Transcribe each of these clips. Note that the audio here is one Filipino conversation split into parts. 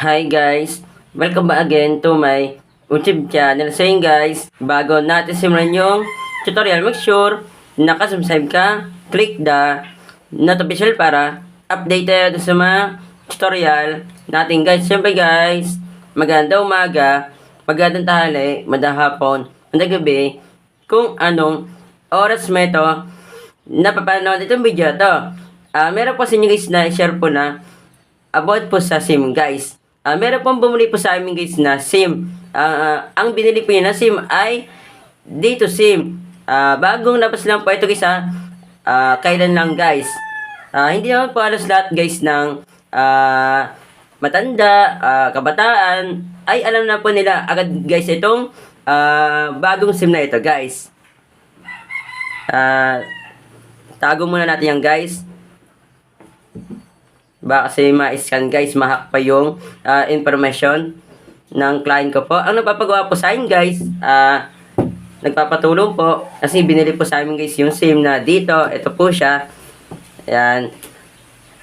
Hi guys! Welcome back again to my YouTube channel. So yun guys, bago natin simulan yung tutorial, make sure nakasubscribe ka, click the notification para updated sa mga tutorial natin guys. Siyempre guys, magandang umaga, magandang tanghali, magandang hapon, magandang gabi, kung anong oras mo ito napapanood itong video to. Meron po sa inyo guys na i-share po na about po sa SIM guys. Meron pong bumili po sa amin guys na SIM. Ang binili po niya na SIM ay dito SIM. Bagong labas lang po ito guys kailan lang guys. Hindi naman po alas lahat guys ng matanda, kabataan ay alam na po nila agad guys itong bagong SIM na ito guys. Tago muna natin yan guys. Baka kasi ma-scan guys, ma-hack pa yung information ng client ko po. Ang nagpapagawa po sa akin guys, nagpapatulong po kasi binili po sa amin guys yung SIM na dito. Ito po siya. Ayan.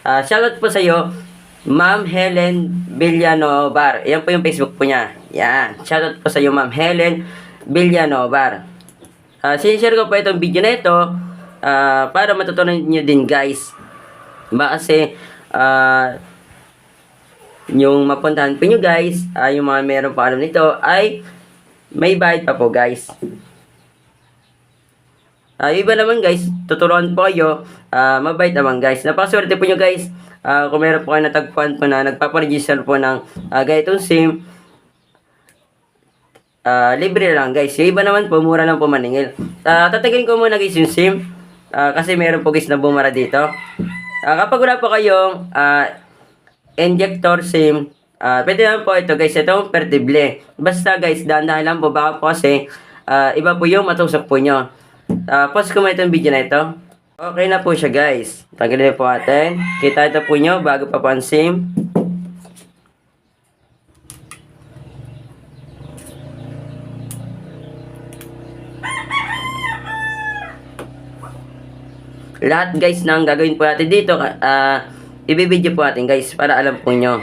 Shoutout po sa iyo, Ma'am Helen Villanovar. Yan po yung Facebook po niya. Yan. Shoutout po sa iyo, Ma'am Helen Villanovar. Sinishare ko po itong video na ito para matutunan nyo din guys. Ba kasi yung mapuntahan po nyo guys, yung mga meron pa alam nito ay may bayad pa po guys. Iba naman guys, tuturuan po kayo, mabait naman guys. Napakaswerte po nyo guys, kung meron po kayo natagpuan po na nagpaparegister po ng ganitong SIM, libre lang guys. Yung iba naman po, mura lang po maningil. Tatagin ko muna guys yung SIM, kasi meron po guys na bumara dito. Kapag wala po kayong injector SIM, pwede naman po ito guys, itong perdible. Basta guys, dahan-dahan lang po, baka po kasi iba po yung matusok po nyo. Pause ko mo itong video na ito. Okay na po siya guys. Tanggalin po natin. Kita ito po nyo bago pa po ang SIM. Lahat guys ng gagawin po natin dito, ibibideo po natin guys para alam po nyo.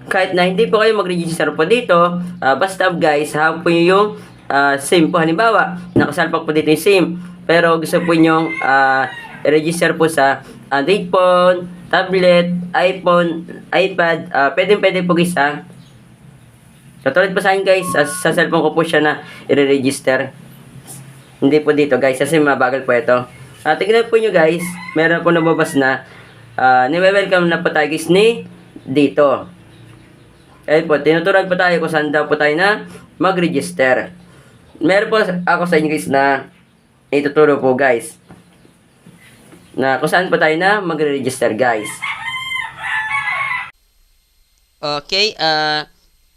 Kahit na hindi po kayo mag-register po dito, basta guys, hawak po nyo yung SIM po. Halimbawa, nakasalpak po dito yung SIM, pero gusto po nyo i-register po sa Android phone, tablet, iPhone, iPad, pwede po guys Katulad po sa akin guys, sa cellphone ko po siya na i-register. Hindi po dito guys, kasi mabagal po ito. Tignan po nyo guys, meron po nababas na ni-welcome na po tayo guys ni dito. Ayun po, tinuturuan po tayo kung saan daw po tayo na mag-register. Meron po ako sa inyo guys na ituturo po guys. Na kung saan po tayo na mag-register guys. Okay,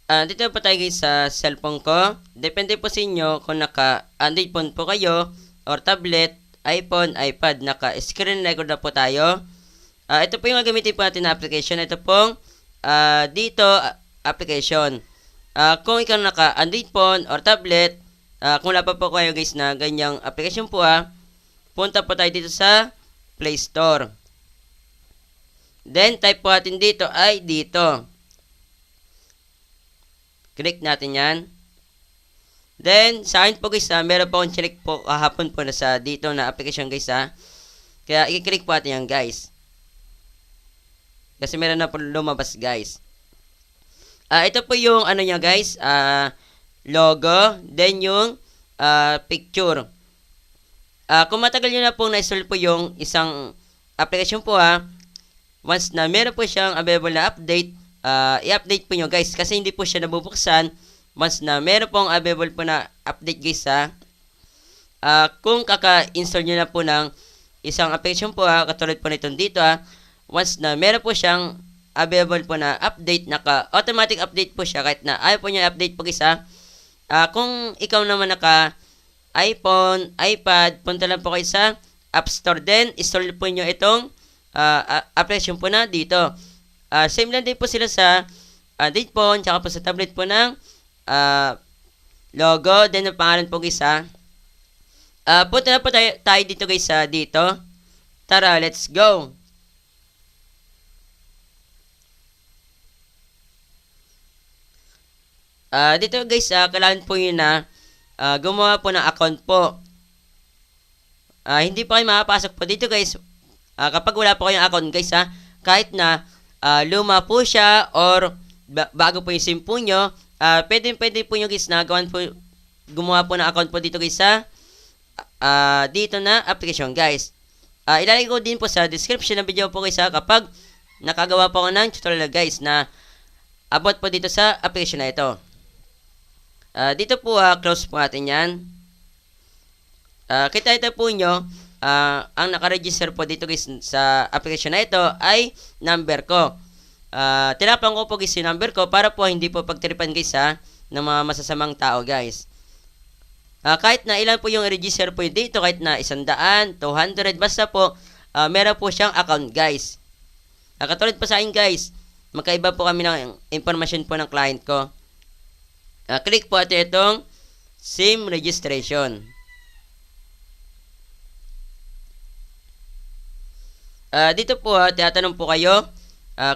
dito po tayo guys sa cellphone ko. Depende po sa inyo kung naka-Android phone po kayo or tablet, iPhone, iPad. Naka-screen record na po tayo. Ito po yung gagamitin po natin na application. Ito pong dito application. Kung ikaw naka-Android phone or tablet, kung wala pa po kayo guys na ganyang application po punta po tayo dito sa Play Store. Then type po natin dito ay dito. Click natin yan. Then, sa akin po guys meron po akong check po kahapon po na sa dito na application guys Kaya, i-click po natin yan guys. Kasi meron na po lumabas guys. Ito po yung ano niya guys. Logo. Then yung picture. Kung matagal nyo na po na-install po yung isang application po once na meron po siyang available na update, i-update po nyo guys kasi hindi po siya nabubuksan once na meron pong available po na update guys kung kaka-install nyo na po ng isang application po katulad po nitong dito once na meron po siyang available po na update, naka-automatic update po siya kahit na ayaw po nyo update po guys kung ikaw naman naka iPhone, iPad, punta lang po kayo sa App Store, then install po nyo itong application po na dito. Same lang din po sila sa Android phone, tsaka po sa tablet po ng logo, then ang pangalan po guys Punta na po tayo dito guys dito. Tara, let's go! Dito guys, kailangan po yun na gumawa po ng account po. Hindi pa kayo makapasok po dito guys. Kapag wala po kayong account guys kahit na luma po siya or bago po yung SIM po nyo, pwede po nyo guys na gumawa po ng account po dito guys dito na application guys. Ilalagay ko din po sa description ng video po guys kapag nakagawa po ako ng tutorial guys na about po dito sa application na ito. Dito po close po natin yan. Kita ito po nyo, ang nakaregister po dito guys sa application na ito ay number ko. Tinapang ko po guys yung number ko para po hindi po pagtripan guys ng mga masasamang tao guys. Kahit na ilan po yung register po dito, kahit na 100, 200, basta po meron po siyang account guys. Katulad po sa akin guys, magkaiba po kami ng information po ng client ko. Click po natin itong SIM registration. Dito po tinatanong po kayo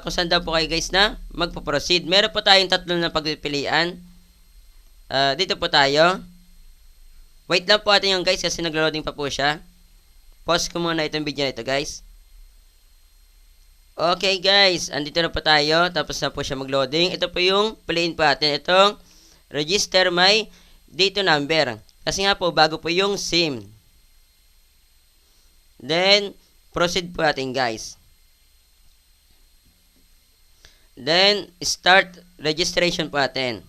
kung saan daw po kayo guys na magpo-proceed. Meron po tayong tatlo na pagpipilian. Dito po tayo. Wait lang po natin yung guys kasi naglo-loading pa po siya. Pause ko muna itong video na ito guys. Okay guys, andito na po tayo. Tapos na po siya mag-loading. Ito po yung piliin po natin. Itong register my dito number. Kasi nga po bago po yung SIM. Then proceed po natin guys. Then start registration po natin.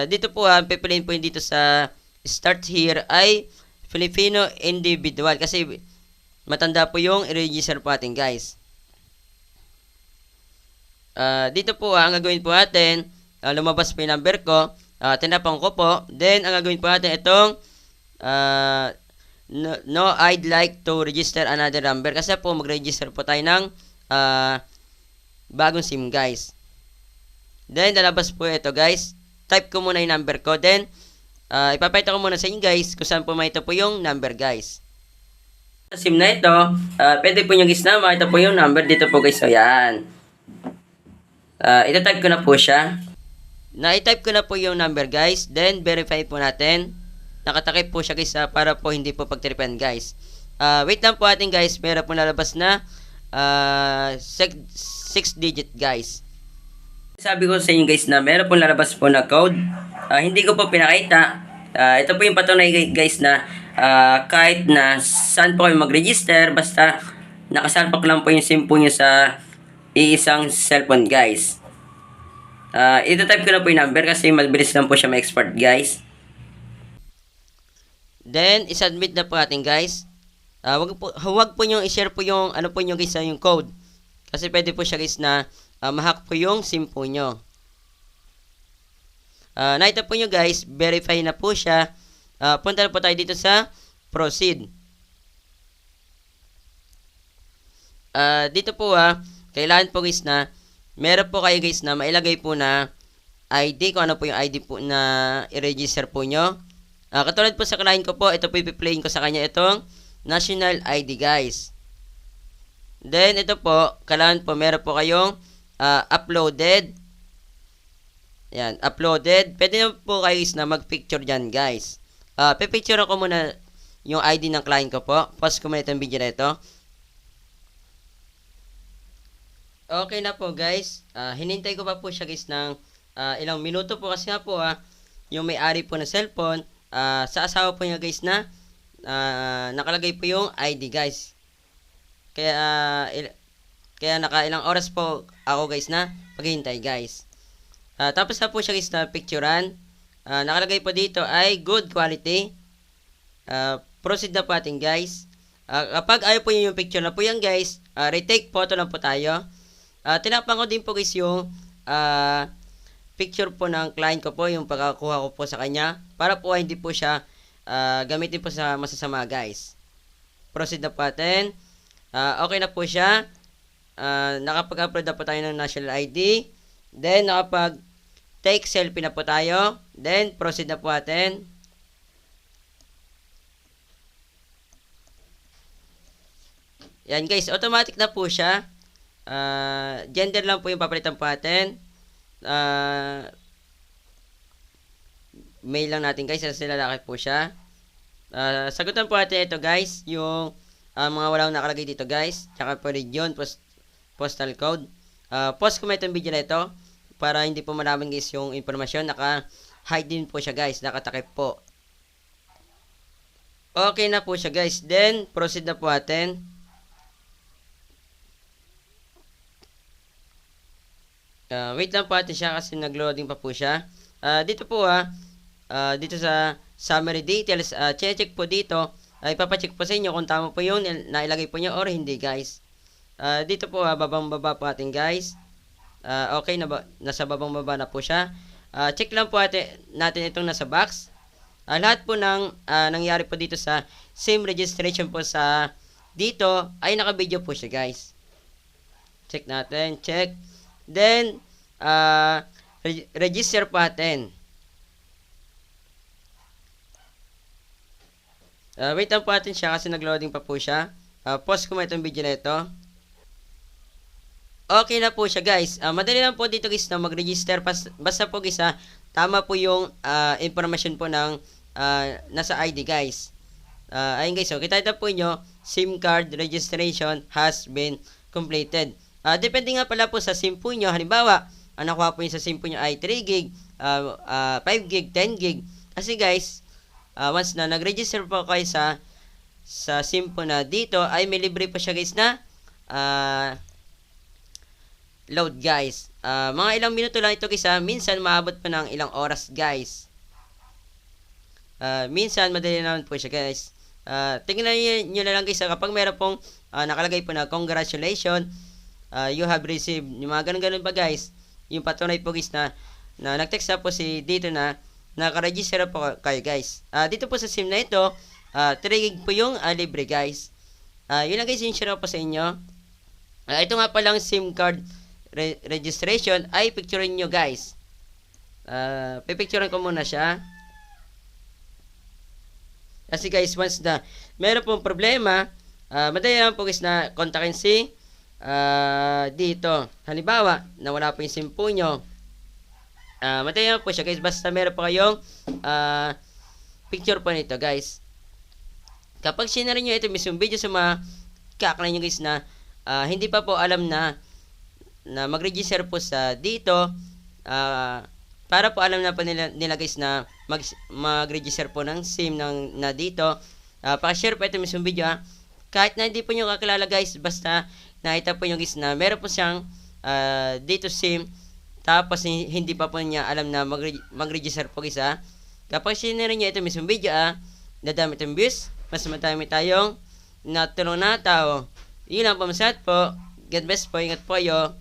Dito po pipiliin po yung dito sa start here ay Filipino individual kasi matanda po yung i-register po natin guys. Dito po ang gagawin po natin, lumabas po yung number ko, tinapang ko po, then ang gagawin po natin itong no, I'd like to register another number kasi po mag-register po tayo ng bagong SIM guys. Then lalabas po ito guys, type ko muna yung number ko, then ipapakita ko muna sa inyo guys kung saan po may ito po yung number guys. Sa SIM na ito, pwede po nyo guys na makita po yung number dito po guys, so yan. Ito-type ko na po siya. Na-type ko na po yung number guys. Then verify po natin. Nakatakip po siya guys para po hindi po pagtripan guys. Wait lang po natin guys. Meron po nalabas na 6 digit guys. Sabi ko sa inyo guys na meron po nalabas po na code. Hindi ko po pinakita. Ito po yung patunay guys na kahit na saan po kayo mag-register, basta nakasalpak lang po yung SIM po nyo sa iisang cellphone guys. Ito-type ko na po yung number kasi mabilis lang po siya ma-export guys. Then i-submit na po natin guys. Huwag po nyo i-share po yung ano po nyo guys yung code. Kasi pwede po siya guys na ma-hack po yung SIM po nyo. Nakita po nyo guys, verify na po siya. Punta na po tayo dito sa proceed. Dito po kailangan po guys na meron po kayo guys na mailagay po na ID, kung ano po yung ID po na i-register po nyo. Katulad po sa client ko po, ito po ipi-playin ko sa kanya itong national ID guys. Then ito po, kailangan po meron po kayong uploaded. Yan, uploaded. Pwede na po kayo guys na mag-picture dyan guys. Pipicture ko muna yung ID ng client ko po. Pause ko muna itong video na ito. Okay na po guys, hinintay ko pa po siya guys ng ilang minuto po kasi nga po yung may-ari po ng cellphone, sa asawa po niya guys na nakalagay po yung ID guys. Kaya nakailang oras po ako guys na paghihintay guys. Tapos na po siya guys na picturean. Nakalagay po dito ay good quality. Proceed na po atin guys. Kapag ayaw po yung picture na po yan guys, retake photo lang po tayo. Tinapang ko din po guys yung picture po ng client ko po, yung pagkakuha ko po sa kanya para po hindi po siya gamitin po sa masasama guys. Proceed na po natin. Okay na po siya. Nakapag-upload na po tayo ng national ID. Then nakapag-take selfie na po tayo. Then proceed na po natin. Yan guys, automatic na po siya. Gender lang po yung papalitan po natin. Mail lang natin guys, kasi lalaki po siya. Sagutan po natin ito guys, yung mga walang nakalagay dito guys. Tsaka po region, postal code. Post ko itong video na ito para hindi po malaman guys yung informasyon. Naka-hide din po siya guys, nakatakip po. Okay na po siya guys. Then, proceed na po natin. Wait lang po natin siya kasi nag-loading pa po siya. Dito po dito sa summary details, check po dito. Ipapacheck po sa inyo kung tama po yun na ilagay po nyo or hindi guys. Dito po babang baba po natin guys. Okay na ba? Nasa babang baba na po siya. Check lang po natin itong nasa box. Lahat po ng nangyari po dito sa SIM registration po sa dito ay naka-video po siya guys. Check natin, check. Then register po natin. Wait lang po natin siya kasi nag-loading pa po siya. Pause ko itong video na ito. Okay na po siya guys. Madali lang po dito guys na mag-register. Basta po guys tama po yung information po ng nasa ID guys. Ayun guys, kita po nyo, SIM card registration has been completed. Depende nga pala po sa SIM po nyo. Halimbawa, nakuha po yung sa SIM po nyo ay 3 gig, 5 gig, 10 gig. Kasi guys, once na nag-register po kayo sa SIM po na dito, ay may libre po siya guys na load guys. Mga ilang minuto lang ito guys minsan maabot pa ng ilang oras guys. Minsan madali naman po siya guys. Tingnan nyo na lang guys kapag meron pong nakalagay po na congratulations, you have received, yung mga ganun pa guys, yung patunay po guys na nag-text na po si dito na naka-register po kayo guys. Dito po sa SIM na ito, 3 gig po yung libre guys. Yun lang guys yung share po sa inyo. Ito nga palang SIM card registration ay picturein nyo guys. Pipicturean ko muna siya. Kasi guys, once na meron pong problema, madali lang po guys na kontakin si dito. Halimbawa, nawala po yung SIM po nyo. Madali lang po siya guys, basta meron po kayong picture po nito guys. Kapag sinare nyo ito mismo video sa mga kaklan nyo guys na hindi pa po alam na mag-register po sa dito, para po alam na po nila guys na mag-register po ng SIM na dito, pakishare po ito mismo video kahit na hindi po nyo kakilala guys, basta nakita po nyo guys na meron po siyang dito SIM, tapos hindi pa po niya alam na mag-register po guys kapag sinare nyo ito mismo video dadami itong views, mas madami tayong natulong na tao. Yun lang po, masat po. God bless po, ingat po kayo.